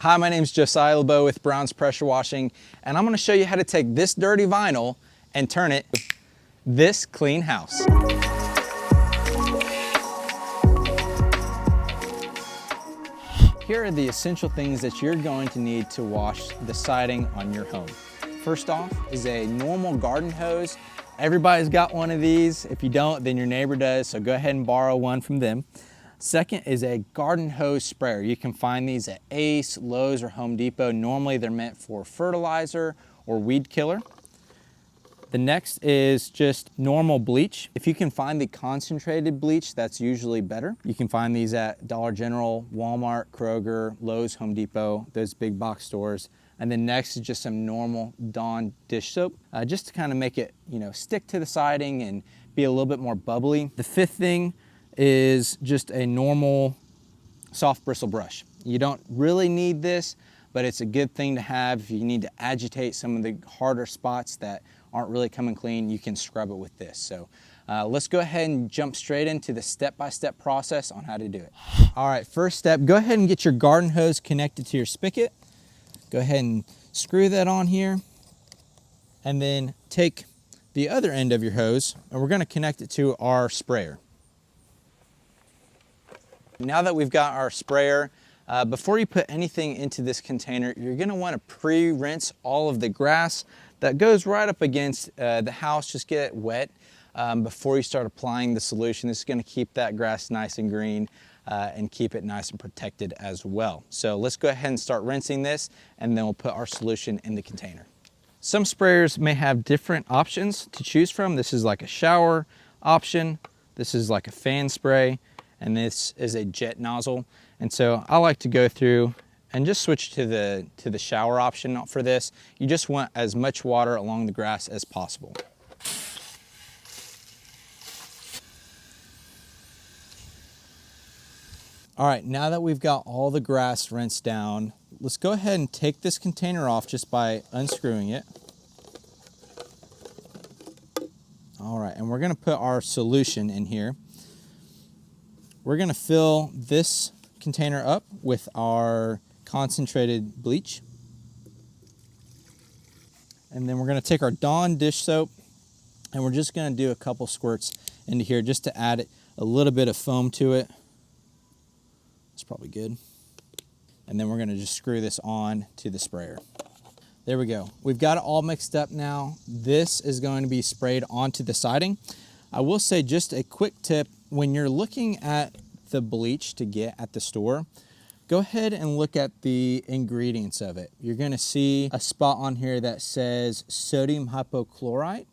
Hi, my name is Josiah LeBeau with Brown's Pressure Washing, and I'm going to show you how to take this dirty vinyl and turn it this clean house. Here are the essential things that you're going to need to wash the siding on your home. First off is a normal garden hose. Everybody's got one of these. If you don't, then your neighbor does, so go ahead and borrow one from them. Second is a garden hose sprayer. You can find these at Ace, Lowe's, or Home Depot. Normally they're meant for fertilizer or weed killer. The next is just normal bleach. If you can find the concentrated bleach, that's usually better. You can find these at Dollar General, Walmart, Kroger, Lowe's, Home Depot, those big box stores. And then next is just some normal Dawn dish soap, just to kind of make it, stick to the siding and be a little bit more bubbly. The fifth thing is just a normal soft bristle brush. You don't really need this, but it's a good thing to have if you need to agitate some of the harder spots that aren't really coming clean. You can scrub it with this. So let's go ahead and jump straight into the step-by-step process on how to do it. All right, first step, go ahead and get your garden hose connected to your spigot. Go ahead and screw that on here, and then take the other end of your hose and we're going to connect it to our sprayer. Now that we've got our sprayer, before you put anything into this container, you're going to want to pre-rinse all of the grass that goes right up against the house. Just get it wet before you start applying the solution. This is going to keep that grass nice and green and keep it nice and protected as well. So let's go ahead and start rinsing this, and then we'll put our solution in the container. Some sprayers may have different options to choose from. This is like a shower option. This is like a fan spray. And this is a jet nozzle. And so I like to go through and just switch to the shower option for this. You just want as much water along the grass as possible. All right, now that we've got all the grass rinsed down, let's go ahead and take this container off just by unscrewing it. All right, and we're gonna put our solution in here. We're gonna fill this container up with our concentrated bleach. And then we're gonna take our Dawn dish soap, and we're just gonna do a couple squirts into here just to add a little bit of foam to it. It's probably good. And then we're gonna just screw this on to the sprayer. There we go. We've got it all mixed up now. This is going to be sprayed onto the siding. I will say just a quick tip, when you're looking at the bleach to get at the store, go ahead and look at the ingredients of it. You're gonna see a spot on here that says sodium hypochlorite.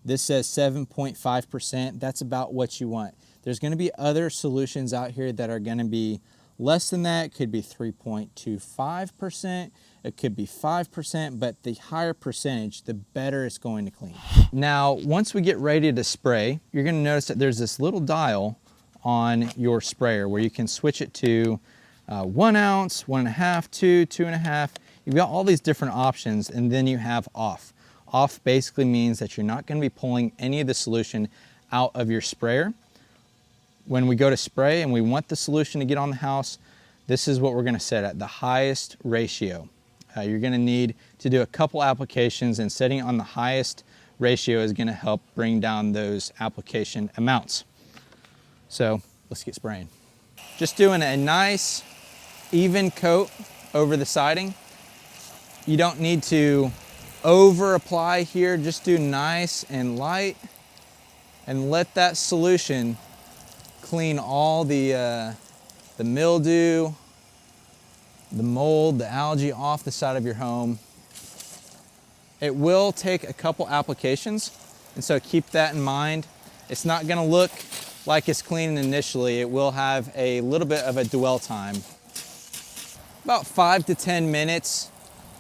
This says 7.5%. That's about what you want. There's gonna be other solutions out here that are gonna be less than that. It could be 3.25%, it could be 5%, but the higher percentage, the better it's going to clean. Now, once we get ready to spray, you're gonna notice that there's this little dial on your sprayer where you can switch it to 1 ounce, 1.5, 2, 2.5. You've got all these different options, and then you have off. Off basically means that you're not gonna be pulling any of the solution out of your sprayer. When we go to spray and we want the solution to get on the house, this is what we're gonna set at, the highest ratio. You're gonna need to do a couple applications, and setting it on the highest ratio is gonna help bring down those application amounts. So let's get spraying. Just doing a nice even coat over the siding. You don't need to over apply here, just do nice and light and let that solution clean all the mildew, the mold, the algae off the side of your home. It will take a couple applications, and so keep that in mind. It's not gonna look like it's clean initially. It will have a little bit of a dwell time. About 5 to 10 minutes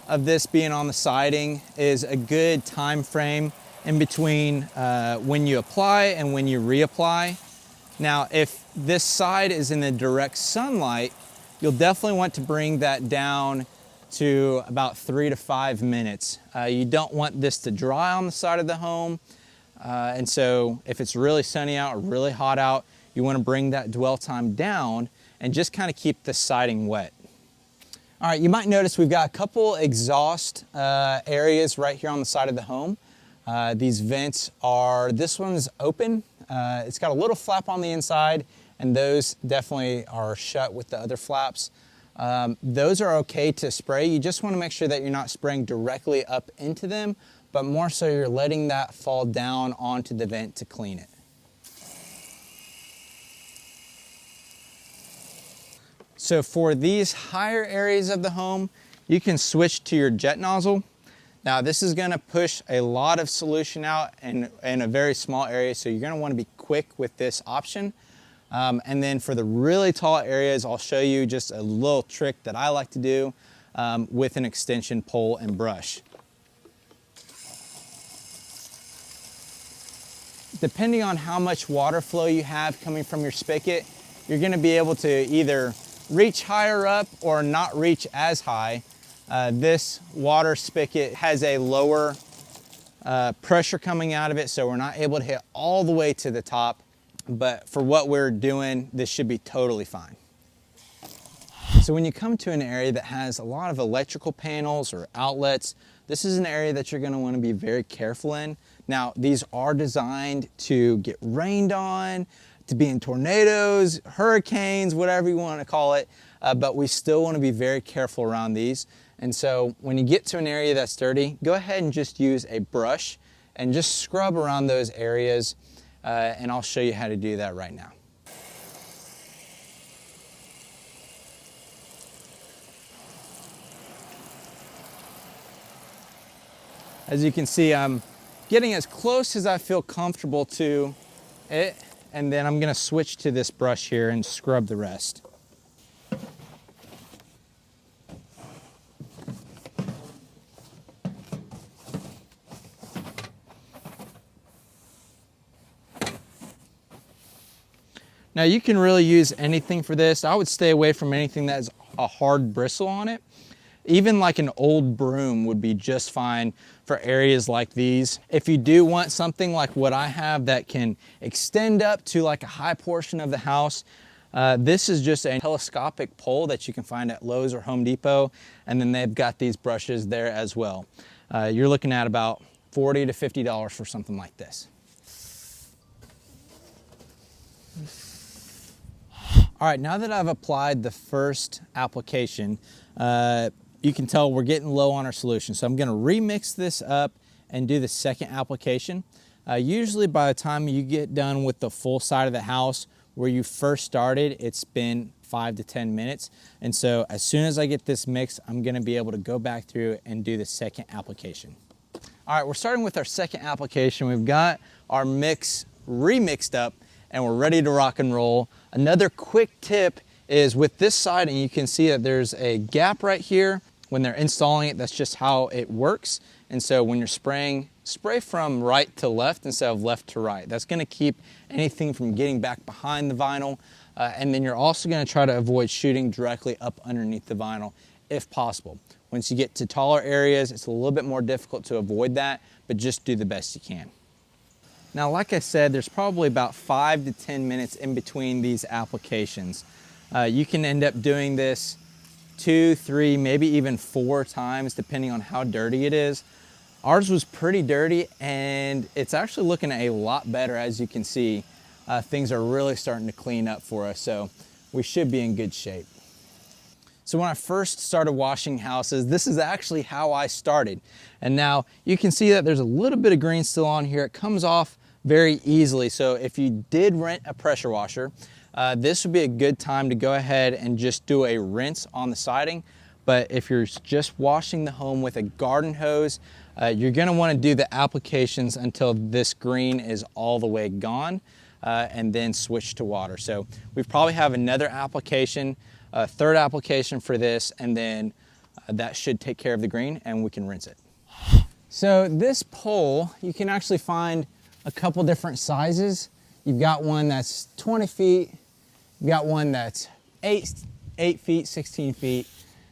of this being on the siding is a good time frame in between when you apply and when you reapply. Now, if this side is in the direct sunlight, you'll definitely want to bring that down to about 3 to 5 minutes. You don't want this to dry on the side of the home. And so if it's really sunny out or really hot out, you want to bring that dwell time down and just kind of keep the siding wet. All right, you might notice we've got a couple exhaust areas right here on the side of the home. These vents are, this one's open. It's got a little flap on the inside, and those definitely are shut with the other flaps. Those are okay to spray. You just want to make sure that you're not spraying directly up into them, but more so you're letting that fall down onto the vent to clean it. So for these higher areas of the home, you can switch to your jet nozzle. Now this is gonna push a lot of solution out in a very small area, so you're gonna wanna be quick with this option. And then for the really tall areas, I'll show you just a little trick that I like to do with an extension pole and brush. Depending on how much water flow you have coming from your spigot, you're gonna be able to either reach higher up or not reach as high. This water spigot has a lower pressure coming out of it, so we're not able to hit all the way to the top, but for what we're doing, this should be totally fine. So when you come to an area that has a lot of electrical panels or outlets, this is an area that you're gonna wanna be very careful in. Now, these are designed to get rained on, to be in tornadoes, hurricanes, whatever you want to call it, but we still want to be very careful around these. And so when you get to an area that's dirty, go ahead and just use a brush and just scrub around those areas, and I'll show you how to do that right now. As you can see, I'm getting as close as I feel comfortable to it. And then I'm gonna switch to this brush here and scrub the rest. Now you can really use anything for this. I would stay away from anything that has a hard bristle on it. Even like an old broom would be just fine for areas like these. If you do want something like what I have that can extend up to like a high portion of the house, this is just a telescopic pole that you can find at Lowe's or Home Depot, and then they've got these brushes there as well. You're looking at about $40 to $50 for something like this. All right, now that I've applied the first application, you can tell we're getting low on our solution. So I'm gonna remix this up and do the second application. Usually by the time you get done with the full side of the house where you first started, it's been 5 to 10 minutes. And so as soon as I get this mixed, I'm gonna be able to go back through and do the second application. All right, we're starting with our second application. We've got our mix remixed up and we're ready to rock and roll. Another quick tip is with this siding, you can see that there's a gap right here. When they're installing it, that's just how it works. And so when you're spraying, spray from right to left instead of left to right. That's gonna keep anything from getting back behind the vinyl. And then you're also gonna try to avoid shooting directly up underneath the vinyl if possible. Once you get to taller areas, it's a little bit more difficult to avoid that, but just do the best you can. Now, like I said, there's probably about 5 to 10 minutes in between these applications. You can end up doing this 2, 3, maybe even 4 times, depending on how dirty it is. Ours was pretty dirty, and it's actually looking a lot better. As you can see, things are really starting to clean up for us, so we should be in good shape. So when I first started washing houses, this is actually how I started. And now you can see that there's a little bit of green still on here. It comes off very easily. So if you did rent a pressure washer, this would be a good time to go ahead and just do a rinse on the siding. But if you're just washing the home with a garden hose, you're gonna wanna do the applications until this green is all the way gone, and then switch to water. So we probably have another application, a third application for this, and then that should take care of the green and we can rinse it. So this pole, you can actually find a couple different sizes. You've got one that's 20 feet, you've got one that's 8 feet, 16 feet.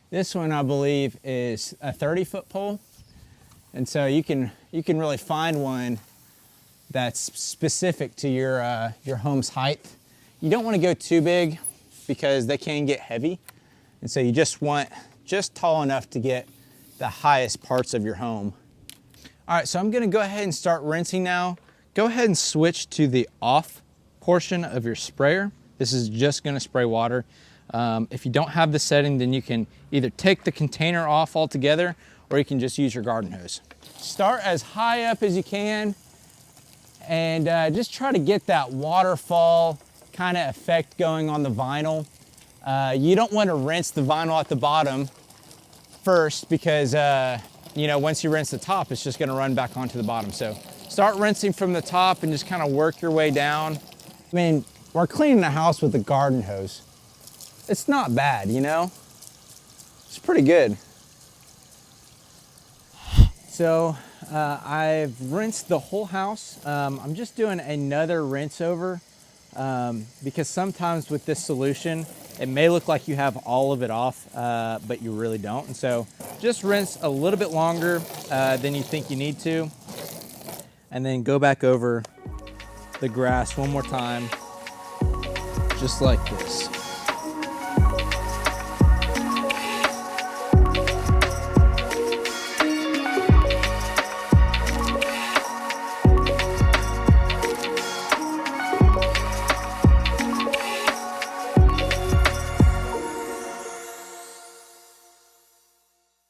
This one, I believe, is a 30-foot pole. And so you can really find one that's specific to your home's height. You don't want to go too big because they can get heavy. And so you just want just tall enough to get the highest parts of your home. All right, so I'm gonna go ahead and start rinsing now. Go ahead and switch to the off portion of your sprayer. This is just gonna spray water. If you don't have the setting, then you can either take the container off altogether or you can just use your garden hose. Start as high up as you can and just try to get that waterfall kind of effect going on the vinyl. You don't want to rinse the vinyl at the bottom first because you know, once you rinse the top, it's just gonna run back onto the bottom. So start rinsing from the top and just kind of work your way down. I mean, we're cleaning the house with a garden hose. It's not bad, you know? It's pretty good. So I've rinsed the whole house. I'm just doing another rinse over because sometimes with this solution, it may look like you have all of it off, but you really don't. And so just rinse a little bit longer than you think you need to, and then go back over the grass one more time, just like this.